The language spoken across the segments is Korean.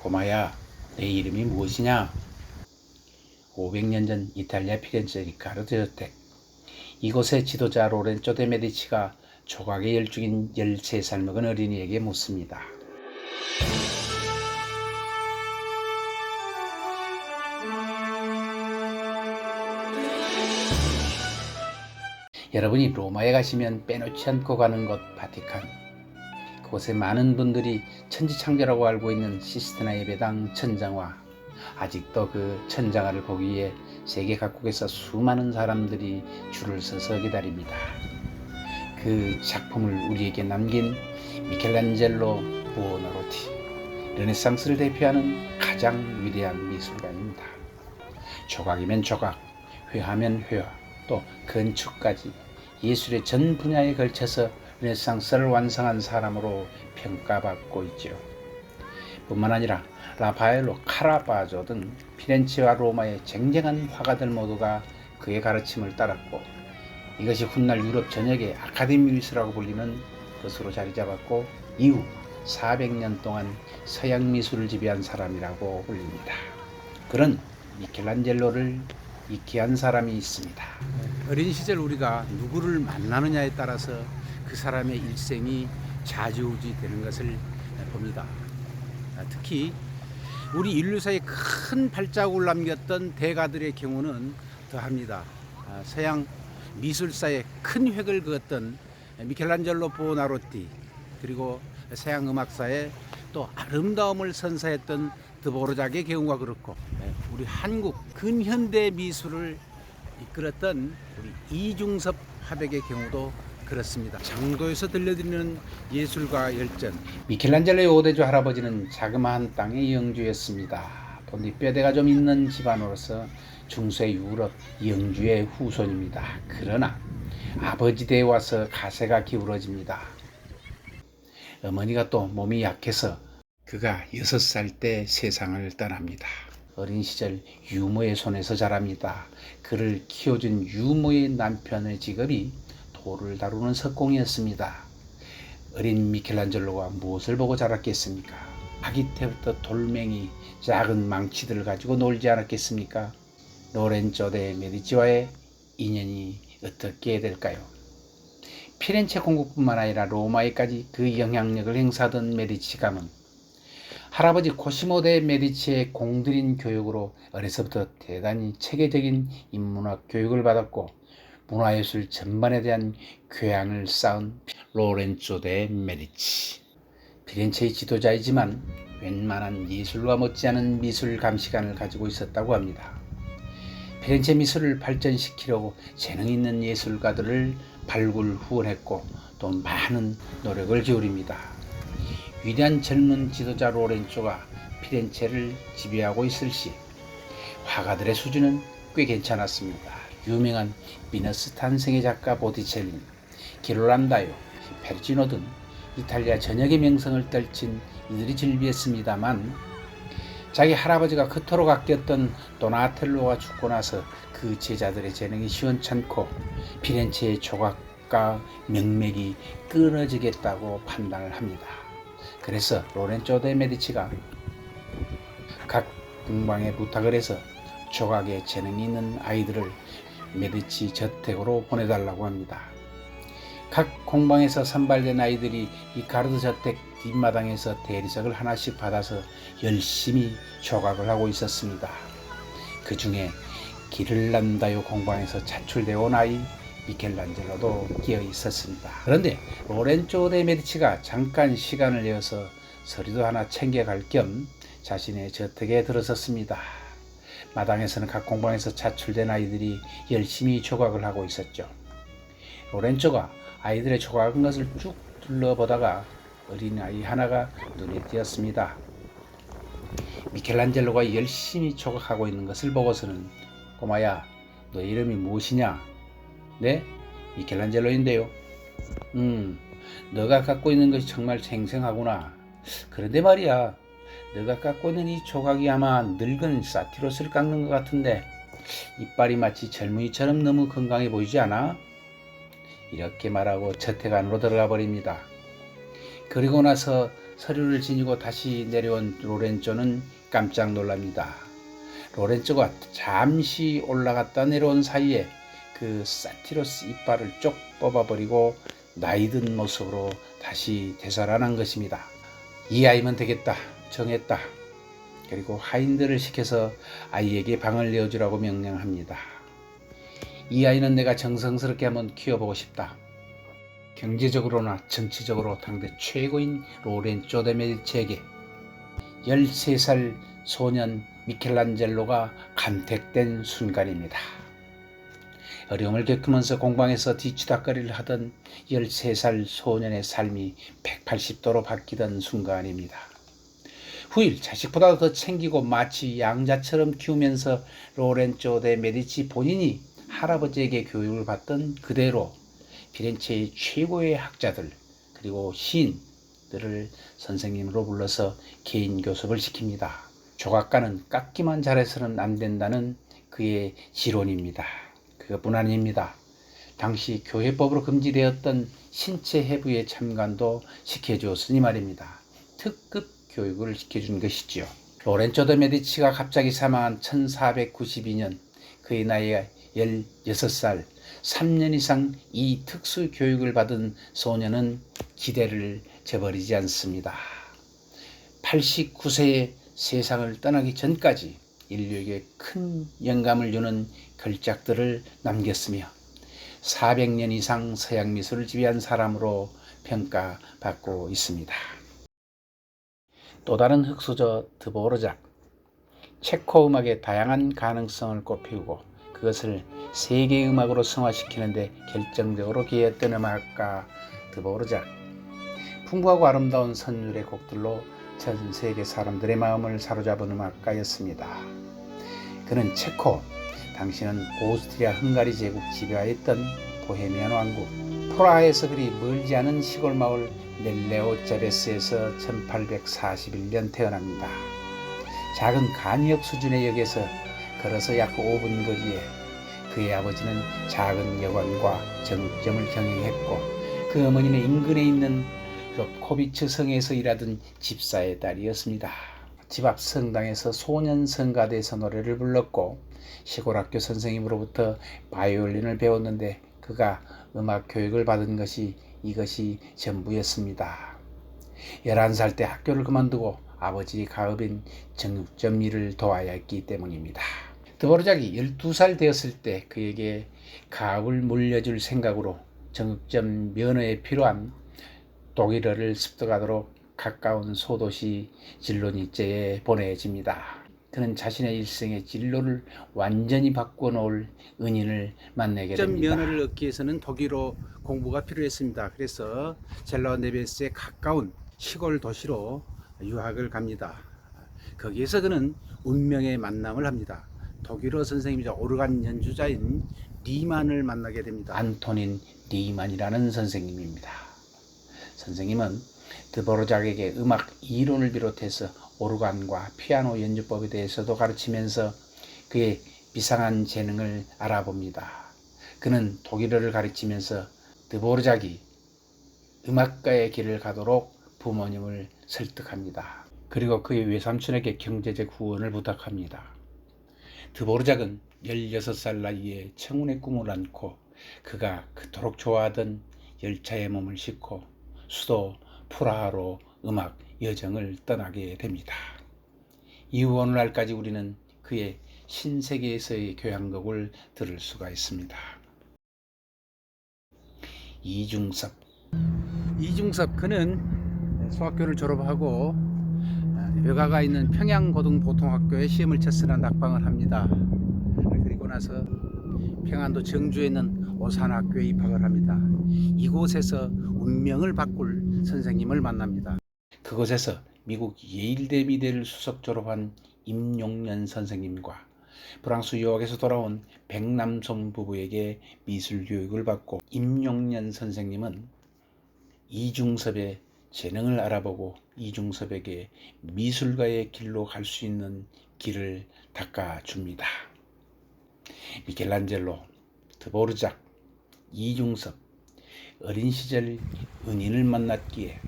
꼬마야, 내 이름이 무엇이냐? 500년 전 이탈리아 피렌체 리카르도 저택. 이곳의 지도자 로렌조 데 메디치가 조각에 열중인 13살 먹은 어린이에게 묻습니다. 여러분이 로마에 가시면 빼놓지 않고 가는 곳 바티칸. 그곳에 많은 분들이 천지창조라고 알고 있는 시스티나 예배당 천장화, 아직도 그 천장화를 보기 위해 세계 각국에서 수많은 사람들이 줄을 서서 기다립니다. 그 작품을 우리에게 남긴 미켈란젤로 부오나로티, 르네상스를 대표하는 가장 위대한 미술가입니다. 조각이면 조각, 회화면 회화, 또 건축까지 예술의 전 분야에 걸쳐서 르네상스를 완성한 사람으로 평가받고 있죠. 뿐만 아니라 라파엘로, 카라바조 등 피렌체와 로마의 쟁쟁한 화가들 모두가 그의 가르침을 따랐고, 이것이 훗날 유럽 전역의 아카데미 미술이라고 불리는 것으로 자리 잡았고, 이후 400년 동안 서양 미술을 지배한 사람이라고 불립니다. 그런 미켈란젤로를 잊게 한 사람이 있습니다. 어린 시절 우리가 누구를 만나느냐에 따라서 그 사람의 일생이 좌지우지 되는 것을 봅니다. 특히 우리 인류사에 큰 발자국을 남겼던 대가들의 경우는 더합니다. 서양 미술사에 큰 획을 그었던 미켈란젤로 부오나로티, 그리고 서양 음악사에 또 아름다움을 선사했던 드보르작의 경우가 그렇고, 우리 한국 근현대 미술을 이끌었던 우리 이중섭 화백의 경우도 그렇습니다. 장도에서 들려드리는 예술가 열전. 미켈란젤로의 5대조 할아버지는 자그마한 땅의 영주였습니다. 돈뒷뼈대가 좀 있는 집안으로서 중세 유럽 영주의 후손입니다. 그러나 아버지 댁에 와서 가세가 기울어집니다. 어머니가 또 몸이 약해서 그가 6살 때 세상을 떠납니다. 어린 시절 유모의 손에서 자랍니다. 그를 키워준 유모의 남편의 직업이 돌을 다루는 석공이었습니다. 어린 미켈란젤로가 무엇을 보고 자랐겠습니까? 아기 때부터 돌멩이, 작은 망치들을 가지고 놀지 않았겠습니까? 로렌조 데 메디치와의 인연이 어떻게 될까요? 피렌체 공국뿐만 아니라 로마에까지 그 영향력을 행사하던 메디치 가문. 할아버지 코시모 데 메디치의 공들인 교육으로 어려서부터 대단히 체계적인 인문학 교육을 받았고, 문화예술 전반에 대한 교양을 쌓은 로렌조 데 메디치. 피렌체의 지도자이지만 웬만한 예술과 못지않은 미술 감시관을 가지고 있었다고 합니다. 피렌체 미술을 발전시키려고 재능 있는 예술가들을 발굴 후원했고, 또 많은 노력을 기울입니다. 위대한 젊은 지도자 로렌조가 피렌체를 지배하고 있을 시 화가들의 수준은 꽤 괜찮았습니다. 유명한 비너스 탄생의 작가 보티첼리, 기롤란다요, 페르지노 등 이탈리아 전역의 명성을 떨친 이들이 즐비했습니다만, 자기 할아버지가 그토록 아꼈던 도나텔로가 죽고 나서 그 제자들의 재능이 시원찮고 피렌체의 조각가 명맥이 끊어지겠다고 판단을 합니다. 그래서 로렌조 데 메디치가 각 공방에 부탁을 해서 조각에 재능이 있는 아이들을 메디치 저택으로 보내달라고 합니다. 각 공방에서 선발된 아이들이 리카르도 저택 뒷마당에서 대리석을 하나씩 받아서 열심히 조각을 하고 있었습니다. 그 중에 기를란다요 공방에서 차출되어 온 아이 미켈란젤로도 끼어 있었습니다. 그런데 로렌조 데 메디치가 잠깐 시간을 내어서 서리도 하나 챙겨갈 겸 자신의 저택에 들어섰습니다. 마당에서는 각 공방에서 차출된 아이들이 열심히 조각을 하고 있었죠. 로렌조가 아이들의 조각한 것을 쭉 둘러보다가 어린아이 하나가 눈에 띄었습니다. 미켈란젤로가 열심히 조각하고 있는 것을 보고서는, 꼬마야, 너 이름이 무엇이냐? 네? 미켈란젤로인데요. 너가 갖고 있는 것이 정말 생생하구나. 그런데 말이야, 너가 갖고 있는 이 조각이 아마 늙은 사티로스를 깎는 것 같은데 이빨이 마치 젊은이처럼 너무 건강해 보이지 않아? 이렇게 말하고 저택 안으로 들어가 버립니다. 그리고 나서 서류를 지니고 다시 내려온 로렌조는 깜짝 놀랍니다. 로렌조가 잠시 올라갔다 내려온 사이에 그 사티로스 이빨을 쪽 뽑아버리고 나이든 모습으로 다시 되살아난 것입니다. 이 아이면 되겠다 정했다. 그리고 하인들을 시켜서 아이에게 방을 내어주라고 명령합니다. 이 아이는 내가 정성스럽게 한번 키워보고 싶다. 경제적으로나 정치적으로 당대 최고인 로렌조 데 메디치에게 13살 소년 미켈란젤로가 간택된 순간입니다. 어려움을 겪으면서 공방에서 뒤치다거리를 하던 13살 소년의 삶이 180도로 바뀌던 순간입니다. 후일 자식보다 더 챙기고 마치 양자처럼 키우면서 로렌조 데 메디치 본인이 할아버지에게 교육을 받던 그대로 피렌체의 최고의 학자들 그리고 시인들을 선생님으로 불러서 개인 교습을 시킵니다. 조각가는 깎기만 잘해서는 안 된다는 그의 지론입니다. 그것뿐 아닙니다. 당시 교회법으로 금지되었던 신체 해부의 참관도 시켜주었으니 말입니다. 특급 교육을 시켜준 것이지요. 로렌조 데 메디치가 갑자기 사망한 1492년 그의 나이가 16살 3년 이상 이 특수 교육을 받은 소년은 기대를 저버리지 않습니다. 89세에 세상을 떠나기 전까지 인류에게 큰 영감을 주는 걸작들을 남겼으며 400년 이상 서양 미술을 지배한 사람으로 평가받고 있습니다. 또 다른 흑수저 드보르작, 체코 음악의 다양한 가능성을 꽃피우고 그것을 세계 음악으로 승화시키는데 결정적으로 기여했던 음악가 드보르작. 풍부하고 아름다운 선율의 곡들로 전 세계 사람들의 마음을 사로잡은 음악가였습니다. 그는 체코, 당시는 오스트리아 헝가리 제국 지배하였던 보헤미안 왕국 프라하에서 그리 멀지 않은 시골 마을 넬레오자베스에서 1841년 태어납니다. 작은 간이역 수준의 역에서 걸어서 약 5분 거리에 그의 아버지는 작은 여관과 정육점을 경영했고 그 어머니는 인근에 있는 롭코비츠 성에서 일하던 집사의 딸이었습니다. 집 앞 성당에서 소년 성가대에서 노래를 불렀고 시골 학교 선생님으로부터 바이올린을 배웠는데 그가 음악 교육을 받은 것이 이것이 전부였습니다. 11살 때 학교를 그만두고 아버지 가업인 정육점 일을 도와야 했기 때문입니다. 드보르작이 12살 되었을 때 그에게 가업을 물려줄 생각으로 정육점 면허에 필요한 독일어를 습득하도록 가까운 소도시 질로니제에 보내집니다. 그는 자신의 일생의 진로를 완전히 바꿔놓을 은인을 만나게 됩니다. 면허를 얻기 위해서는 독일어 공부가 필요했습니다. 그래서 젤라네베스에 가까운 시골 도시로 유학을 갑니다. 거기에서 그는 운명의 만남을 합니다. 독일어 선생님이자 오르간 연주자인 리만을 만나게 됩니다. 안토닌 리만이라는 선생님입니다. 선생님은 드보르작에게 음악 이론을 비롯해서 오르간과 피아노 연주법에 대해서도 가르치면서 그의 비상한 재능을 알아봅니다. 그는 독일어를 가르치면서 드보르작이 음악가의 길을 가도록 부모님을 설득합니다. 그리고 그의 외삼촌에게 경제적 후원을 부탁합니다. 드보르작은 16살 나이에 청운의 꿈을 안고 그가 그토록 좋아하던 열차에 몸을 싣고 수도 프라하로 음악 여정을 떠나게 됩니다. 이후 어느 날까지 우리는 그의 신세계에서의 교향곡을 들을 수가 있습니다. 이중섭 그는 소학교를 졸업하고 여가가 있는 평양고등보통학교에 시험을 쳤으나 낙방을 합니다. 그리고 나서 평안도 정주에 있는 오산학교에 입학을 합니다. 이곳에서 운명을 바꿀 선생님을 만납니다. 그곳에서 미국 예일대 미대를 수석 졸업한 임용년 선생님과 프랑스 유학에서 돌아온 백남솜 부부에게 미술 교육을 받고 임용년 선생님은 이중섭의 재능을 알아보고 이중섭에게 미술가의 길로 갈 수 있는 길을 닦아줍니다. 미켈란젤로, 드보르작, 이중섭, 어린 시절 은인을 만났기에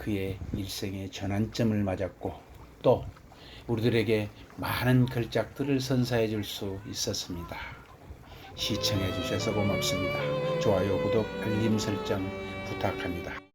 그의 일생의 전환점을 맞았고 또 우리들에게 많은 걸작들을 선사해 줄 수 있었습니다. 시청해 주셔서 고맙습니다. 좋아요, 구독, 알림 설정 부탁합니다.